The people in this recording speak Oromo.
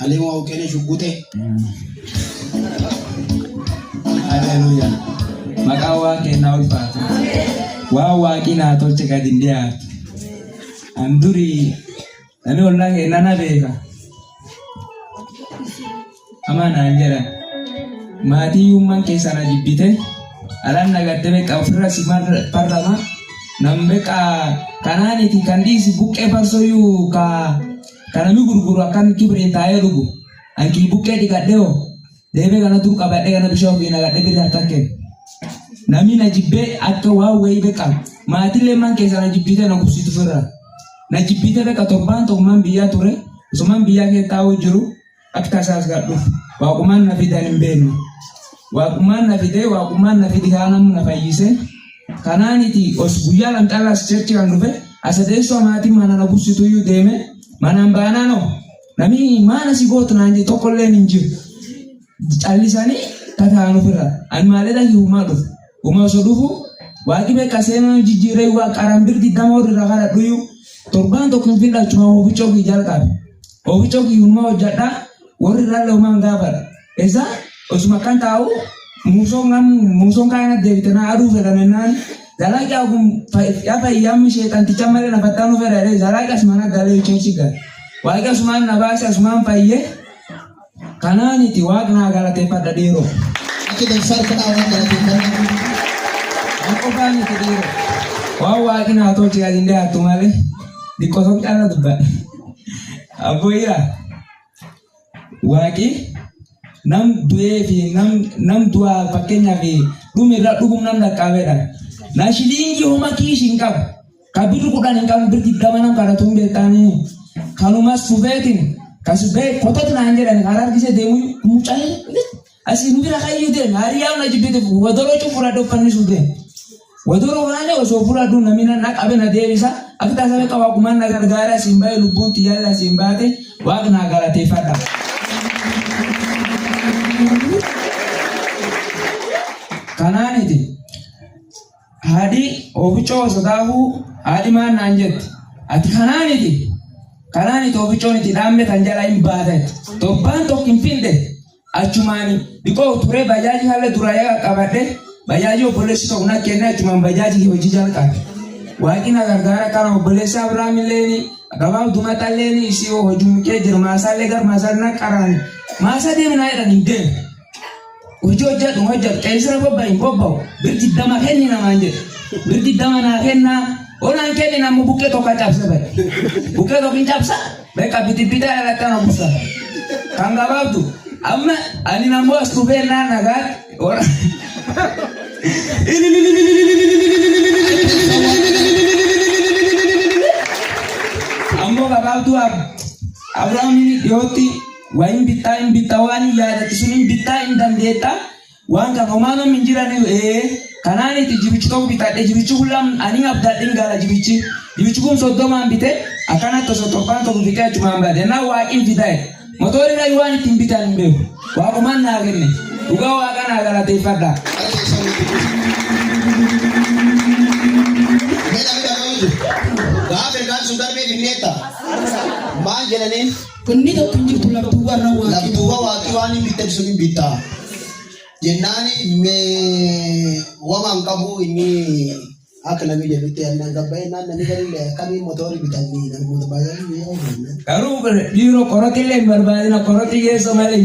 Alimu au kene shugute. Haleluya. Makawa kena ulfatu. Wa kina tolche kadindia. Anduri nani wallahi nana beka. Amana anjera. Mati yumman kesana jibite. Alan nagademe ka ofira simar parlama. Nambeka kanani ti kandisi buke pasoyu ka kanami guruguru akan kibrintaya lugu. Anki buke di kadeo. Debe kana tu kabade kana bisho ina gadde bir hatake. Nami na jibbe akka wa wei beka. Mati le man kesana jibbite na kusitu fera. Na jibbite beka torban to man biya ture. So man biya ke tawo juru akta sas gaddu. Wa kuman na fidan mbenu. Wa kuman na fide wa kuman na fidihana mun na fayise. Kanani ti osbuya lan tala searchi kan dube. Asadeso mati mana na kusitu yu deme. Manambana no. Nami mana si goto nanje tokolle ninju. Alisani kata anu fira. An maleda ki umadu. Uma sodufu wajibe kasema jijire wa karambir di damor rakara duyu. Torban to kunfinda cuma obicho ki jalka. Obicho ki umma jada wori ralle umma ngabar. Eza osuma kan tahu musong kana devitana aru fira menan. Zalaki agum apa yam shetan ticamare na fatanu fira re zalaki asmana gale chenchiga. Wagi asmana na basa asmana paiye. Kanani ti wagna galate pada diro. Aki dasar ketawa galate pada. Ako bani ti diro. Wawa kina ato chiga dinde atumale. Di kosong cara tuba. Abu ira. Wagi nam due fi nam dua pakenya fi dumira dugum nam da kawera. Na shilingi homa kishi ngab. Kabiru kudan ngam berti damanam kada tumbe tani. Kanu mas fubetin. Kasube kotot na anjera ni harar kise demu mucai asi nubira kayu de hariya na jibete wadoro chu furado pani sude wadoro wale waso furado na mina nak abena devisa akita sabe ka wakuman na gargara simbaye lubunti yalla simbate wagna galate fata kanani ti hadi obicho sodahu hadi man anjet ati kanani ti Kanani to bichoni ti dambe tanjala imbadet. To banto kimpinde achumani. Biko ture bajaji hale duraya kabade. Bajaji obolesi to una kena achuma bajaji hojijal ka. Wakina gargara kana obolesi abrami leni. Agaba dumata leni isi hojumke jirmasa legar masarna karani. Masa de mina ida ninde. Ujoja dungoja kaisra baba imbobo. Birti dama henni na manje. Birti dama na henna. Orang kene na mubuke to kacapsa ba. Buke to kincapsa. Beka biti-biti ala kana busa. Kanga bautu. Amma ani na mos kubena nagat. Orang. Ambo kabautu Abraham ini yoti wa imbitawani ya datisunin bitain dan deta. Wanga komano minjirani kanani ti jibichi to bitade jibichi hulam ani abdadin gala jibichi kum sodoma ambite akana to sotopan to bika cuma mbade na wa invite motori na yuani timbita mbeu wa komana agene uga wa kana gala te fada Gabe dan sudar me dineta. Manjela ni kunni to kunji tulab tuwa na wa tuwa wa kiwani bitab sumi bita. Jenani me wamang kamu ini akan nabi jadi tiang nanggabai nana ni kami motori bitani dan motor bayar ni Karu biro koroti le berbalik na koroti ye sama le